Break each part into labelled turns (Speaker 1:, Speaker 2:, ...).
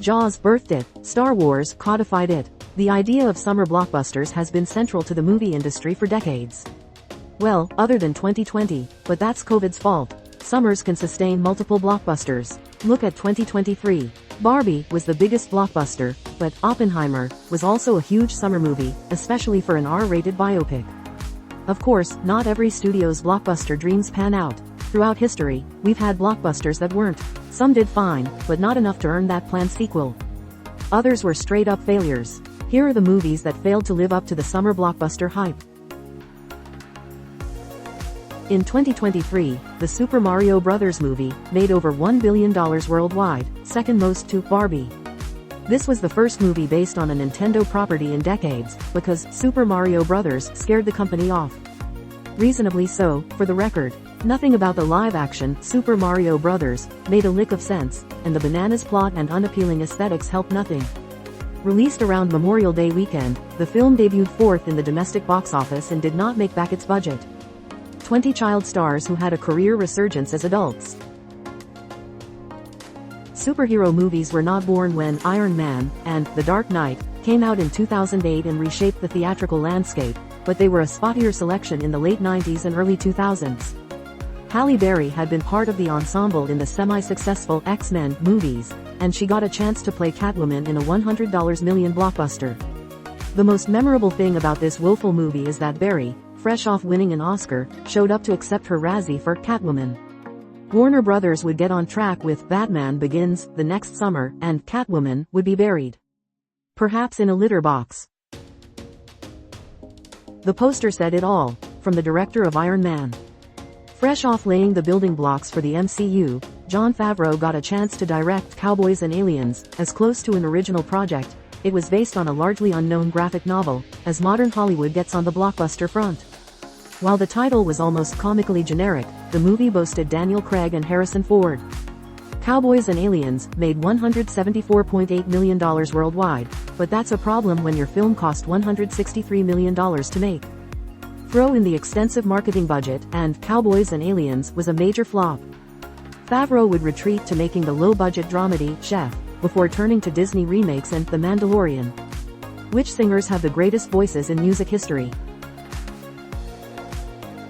Speaker 1: Jaws birthed it, Star Wars codified it. The idea of summer blockbusters has been central to the movie industry for decades. Well, other than 2020, but that's COVID's fault. Summers can sustain multiple blockbusters. Look at 2023. Barbie was the biggest blockbuster, but Oppenheimer was also a huge summer movie, especially for an R-rated biopic. Of course, not every studio's blockbuster dreams pan out. Throughout history, we've had blockbusters that weren't. Some did fine, but not enough to earn that planned sequel. Others were straight-up failures. Here are the movies that failed to live up to the summer blockbuster hype. In 2023, the Super Mario Bros. Movie made over $1 billion worldwide, second most to Barbie. This was the first movie based on a Nintendo property in decades, because Super Mario Bros. Scared the company off. Reasonably so, for the record. Nothing about the live-action Super Mario Bros. Made a lick of sense, and the bananas plot and unappealing aesthetics helped nothing. Released around Memorial Day weekend, the film debuted fourth in the domestic box office and did not make back its budget. 20 child stars who had a career resurgence as adults. Superhero movies were not born when Iron Man and The Dark Knight came out in 2008 and reshaped the theatrical landscape, but they were a spottier selection in the late 90s and early 2000s. Halle Berry had been part of the ensemble in the semi-successful X-Men movies, and she got a chance to play Catwoman in a $100 million blockbuster. The most memorable thing about this woeful movie is that Berry, fresh off winning an Oscar, showed up to accept her Razzie for Catwoman. Warner Brothers would get on track with Batman Begins the next summer, and Catwoman would be buried. Perhaps in a litter box. The poster said it all, from the director of Iron Man. Fresh off laying the building blocks for the MCU, Jon Favreau got a chance to direct Cowboys and Aliens, as close to an original project. It was based on a largely unknown graphic novel, as modern Hollywood gets on the blockbuster front. While the title was almost comically generic, the movie boasted Daniel Craig and Harrison Ford. Cowboys and Aliens made $174.8 million worldwide, but that's a problem when your film cost $163 million to make. Throw in the extensive marketing budget, and Cowboys and Aliens was a major flop. Favreau would retreat to making the low-budget dramedy Chef, before turning to Disney remakes and The Mandalorian. Which singers have the greatest voices in music history?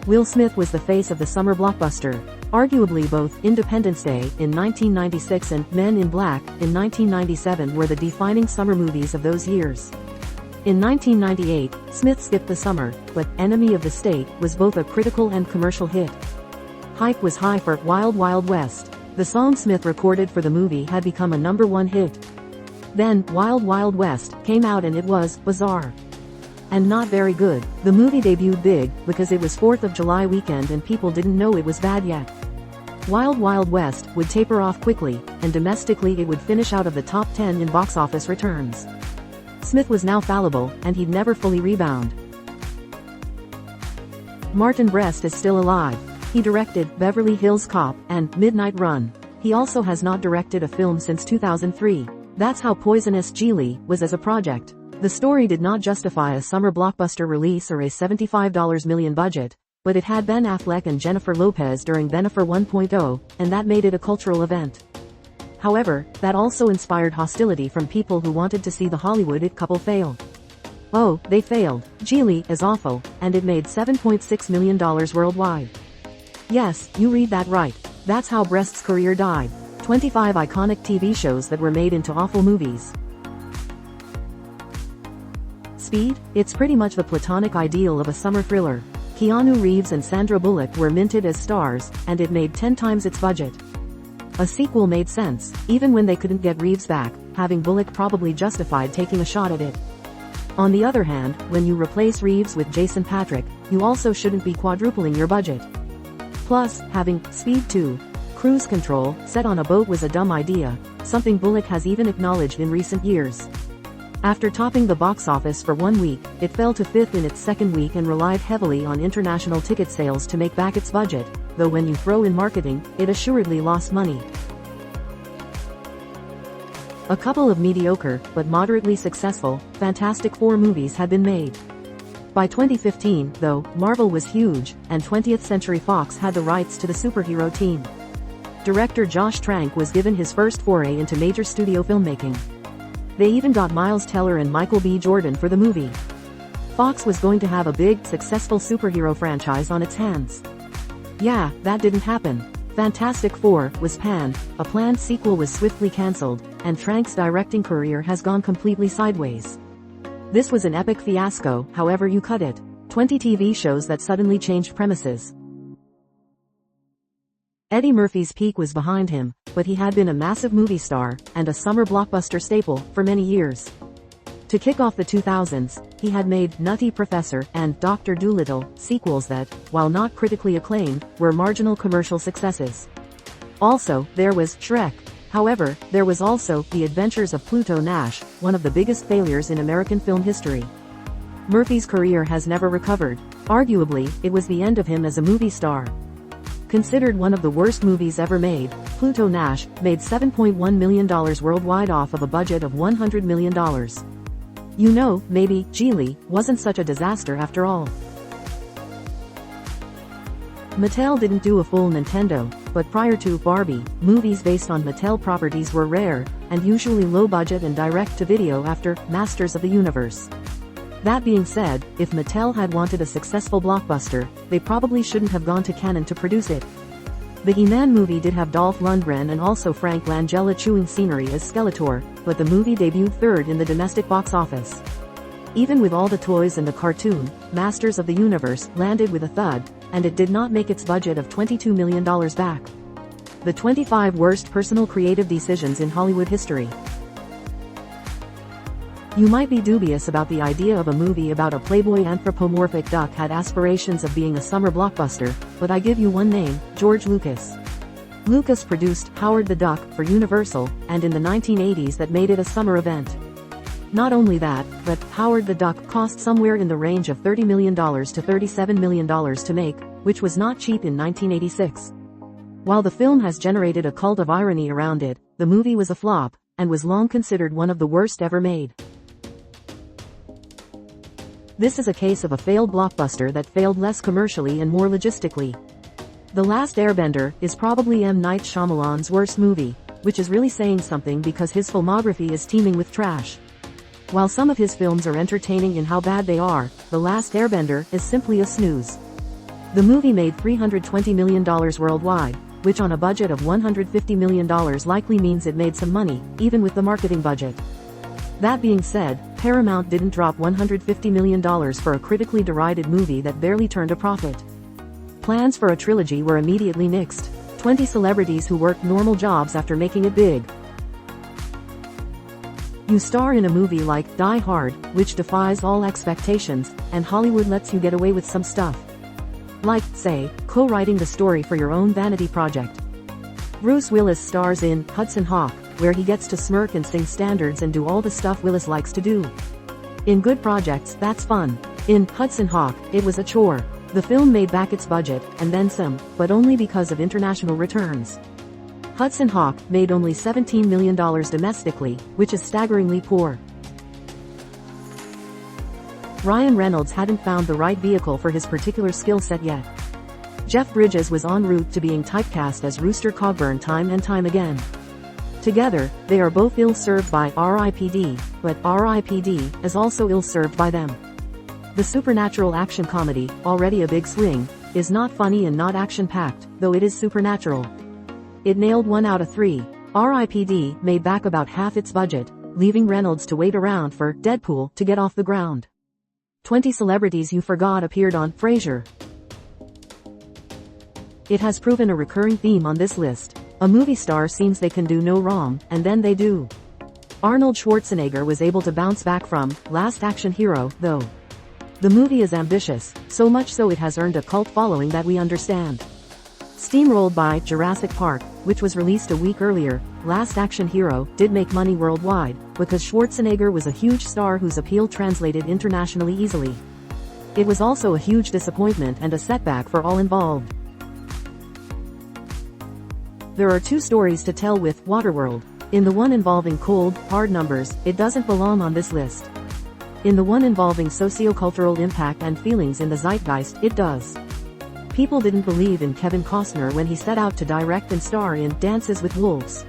Speaker 1: Will Smith was the face of the summer blockbuster. Arguably both Independence Day in 1996 and Men in Black in 1997 were the defining summer movies of those years. In 1998, Smith skipped the summer, but Enemy of the State was both a critical and commercial hit. Hype was high for Wild Wild West. The song Smith recorded for the movie had become a #1 hit. Then, Wild Wild West came out and it was bizarre. And not very good. The movie debuted big, because it was 4th of July weekend and people didn't know it was bad yet. Wild Wild West would taper off quickly, and domestically it would finish out of the top 10 in box office returns. Smith was now fallible, and he'd never fully rebound. Martin Brest is still alive. He directed Beverly Hills Cop and Midnight Run. He also has not directed a film since 2003. That's how poisonous Geely was as a project. The story did not justify a summer blockbuster release or a $75 million budget, but it had Ben Affleck and Jennifer Lopez during Bennifer 1.0, and that made it a cultural event. However, that also inspired hostility from people who wanted to see the Hollywood it couple fail. Oh, they failed. Geely is awful, and it made $7.6 million worldwide. Yes, you read that right. That's how Brest's career died. 25 iconic TV shows that were made into awful movies. Speed? It's pretty much the platonic ideal of a summer thriller. Keanu Reeves and Sandra Bullock were minted as stars, and it made 10 times its budget. A sequel made sense, even when they couldn't get Reeves back, having Bullock probably justified taking a shot at it. On the other hand, when you replace Reeves with Jason Patric, you also shouldn't be quadrupling your budget. Plus, having Speed 2, Cruise Control, set on a boat was a dumb idea, something Bullock has even acknowledged in recent years. After topping the box office for 1 week, it fell to 5th in its second week and relied heavily on international ticket sales to make back its budget, though when you throw in marketing, it assuredly lost money. A couple of mediocre, but moderately successful, Fantastic Four movies had been made. By 2015, though, Marvel was huge, and 20th Century Fox had the rights to the superhero team. Director Josh Trank was given his first foray into major studio filmmaking. They even got Miles Teller and Michael B. Jordan for the movie. Fox was going to have a big, successful superhero franchise on its hands. Yeah, that didn't happen. Fantastic Four was panned, a planned sequel was swiftly cancelled, and Trank's directing career has gone completely sideways. This was an epic fiasco, however you cut it. 20 TV shows that suddenly changed premises. Eddie Murphy's peak was behind him, but he had been a massive movie star, and a summer blockbuster staple, for many years. To kick off the 2000s, he had made Nutty Professor and Dr. Dolittle, sequels that, while not critically acclaimed, were marginal commercial successes. Also, there was Shrek. However, there was also The Adventures of Pluto Nash, one of the biggest failures in American film history. Murphy's career has never recovered. Arguably, it was the end of him as a movie star. Considered one of the worst movies ever made, Pluto Nash made $7.1 million worldwide off of a budget of $100 million. You know, maybe Geely wasn't such a disaster after all. Mattel didn't do a full Nintendo, but prior to Barbie, movies based on Mattel properties were rare, and usually low budget and direct-to-video after Masters of the Universe. That being said, if Mattel had wanted a successful blockbuster, they probably shouldn't have gone to Canon to produce it. The He-Man movie did have Dolph Lundgren and also Frank Langella chewing scenery as Skeletor, but the movie debuted third in the domestic box office. Even with all the toys and the cartoon, Masters of the Universe landed with a thud, and it did not make its budget of $22 million back. The 25 worst personal creative decisions in Hollywood history. You might be dubious about the idea of a movie about a playboy anthropomorphic duck had aspirations of being a summer blockbuster, but I give you one name, George Lucas. Lucas produced Howard the Duck for Universal, and in the 1980s that made it a summer event. Not only that, but Howard the Duck cost somewhere in the range of $30 million to $37 million to make, which was not cheap in 1986. While the film has generated a cult of irony around it, the movie was a flop, and was long considered one of the worst ever made. This is a case of a failed blockbuster that failed less commercially and more logistically. The Last Airbender is probably M. Night Shyamalan's worst movie, which is really saying something because his filmography is teeming with trash. While some of his films are entertaining in how bad they are, The Last Airbender is simply a snooze. The movie made $320 million worldwide, which on a budget of $150 million likely means it made some money, even with the marketing budget. That being said, Paramount didn't drop $150 million for a critically derided movie that barely turned a profit. Plans for a trilogy were immediately nixed. 20 celebrities who worked normal jobs after making it big. You star in a movie like Die Hard, which defies all expectations, and Hollywood lets you get away with some stuff. Like, say, co-writing the story for your own vanity project. Bruce Willis stars in Hudson Hawk, where he gets to smirk and sing standards and do all the stuff Willis likes to do. In good projects, that's fun. In Hudson Hawk, it was a chore. The film made back its budget, and then some, but only because of international returns. Hudson Hawk made only $17 million domestically, which is staggeringly poor. Ryan Reynolds hadn't found the right vehicle for his particular skill set yet. Jeff Bridges was en route to being typecast as Rooster Cogburn time and time again. Together, they are both ill-served by R.I.P.D., but R.I.P.D. is also ill-served by them. The supernatural action comedy, already a big swing, is not funny and not action-packed, though it is supernatural. It nailed 1 out of 3. R.I.P.D. made back about half its budget, leaving Reynolds to wait around for Deadpool to get off the ground. 20 celebrities you forgot appeared on Frasier. It has proven a recurring theme on this list. A movie star seems they can do no wrong, and then they do. Arnold Schwarzenegger was able to bounce back from Last Action Hero, though. The movie is ambitious, so much so it has earned a cult following that we understand. Steamrolled by Jurassic Park, which was released a week earlier, Last Action Hero did make money worldwide, because Schwarzenegger was a huge star whose appeal translated internationally easily. It was also a huge disappointment and a setback for all involved. There are 2 stories to tell with Waterworld. In the one involving cold, hard numbers, it doesn't belong on this list. In the one involving socio-cultural impact and feelings in the zeitgeist, it does. People didn't believe in Kevin Costner when he set out to direct and star in Dances with Wolves.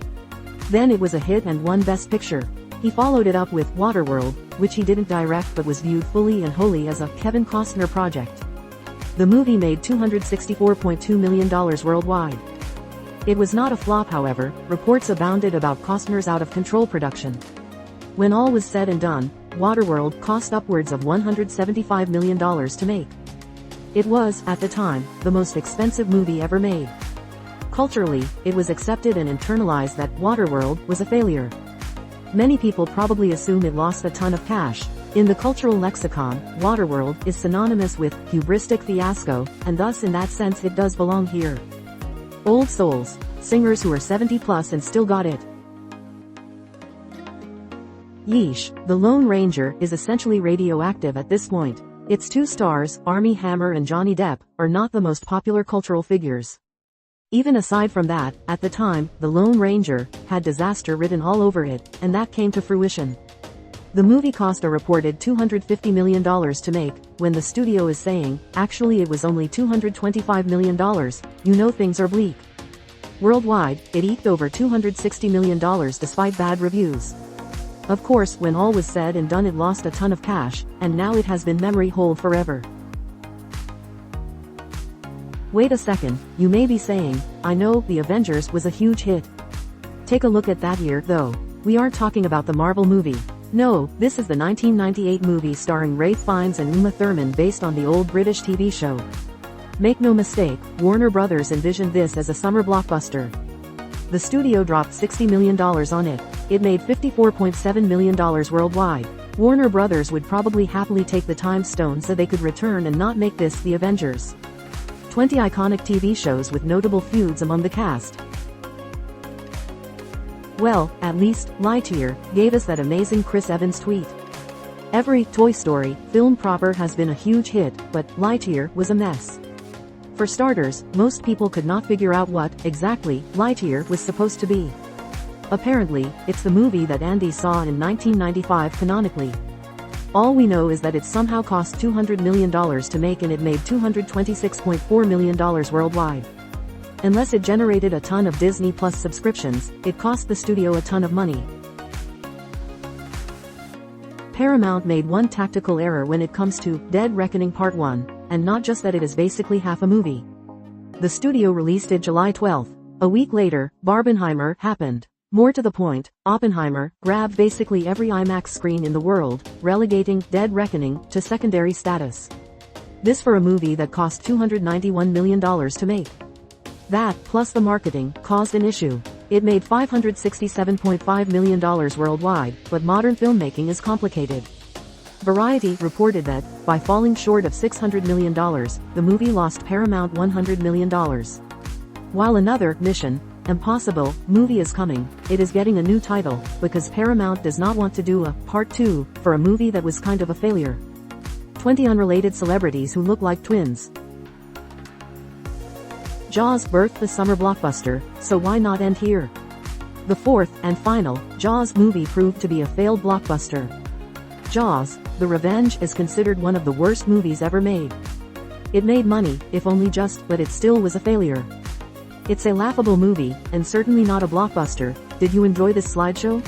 Speaker 1: Then it was a hit and won Best Picture. He followed it up with Waterworld, which he didn't direct but was viewed fully and wholly as a Kevin Costner project. The movie made $264.2 million worldwide. It was not a flop, however. Reports abounded about Costner's out-of-control production. When all was said and done, Waterworld cost upwards of $175 million to make. It was, at the time, the most expensive movie ever made. Culturally, it was accepted and internalized that Waterworld was a failure. Many people probably assume it lost a ton of cash. In the cultural lexicon, Waterworld is synonymous with hubristic fiasco, and thus in that sense it does belong here. Old souls, singers who are 70 plus and still got it. Yeesh, The Lone Ranger is essentially radioactive at this point. Its two stars, Armie Hammer and Johnny Depp, are not the most popular cultural figures. Even aside from that, at the time, The Lone Ranger had disaster written all over it, and that came to fruition. The movie cost a reported $250 million to make, when the studio is saying, actually it was only $225 million, you know things are bleak. Worldwide, it eked over $260 million despite bad reviews. Of course, when all was said and done it lost a ton of cash, and now it has been memory hold forever. Wait a second, you may be saying, I know, The Avengers was a huge hit. Take a look at that year, though. We aren't talking about the Marvel movie. No, this is the 1998 movie starring Ralph Fiennes and Uma Thurman based on the old British TV show. Make no mistake, Warner Brothers envisioned this as a summer blockbuster. The studio dropped $60 million on it. It made $54.7 million worldwide. Warner Brothers would probably happily take the time stone so they could return and not make this The Avengers. 20 iconic TV shows with notable feuds among the cast. Well, at least, Lightyear gave us that amazing Chris Evans tweet. Every Toy Story film proper has been a huge hit, but Lightyear was a mess. For starters, most people could not figure out what, exactly, Lightyear was supposed to be. Apparently, it's the movie that Andy saw in 1995 canonically. All we know is that it somehow cost $200 million to make and it made $226.4 million worldwide. Unless it generated a ton of Disney Plus subscriptions, it cost the studio a ton of money. Paramount made one tactical error when it comes to Dead Reckoning Part 1, and not just that it is basically half a movie. The studio released it July 12. A week later, Barbenheimer happened. More to the point, Oppenheimer grabbed basically every IMAX screen in the world, relegating Dead Reckoning to secondary status. This for a movie that cost $291 million to make. That, plus the marketing, caused an issue. It made $567.5 million worldwide, but modern filmmaking is complicated. Variety reported that, by falling short of $600 million, the movie lost Paramount $100 million. While another, Mission Impossible, movie is coming, it is getting a new title, because Paramount does not want to do a Part 2 for a movie that was kind of a failure. 20 unrelated celebrities who look like twins. Jaws birthed the summer blockbuster, so why not end here? The fourth, and final, Jaws movie proved to be a failed blockbuster. Jaws, The Revenge is considered one of the worst movies ever made. It made money, if only just, but it still was a failure. It's a laughable movie, and certainly not a blockbuster. Did you enjoy this slideshow?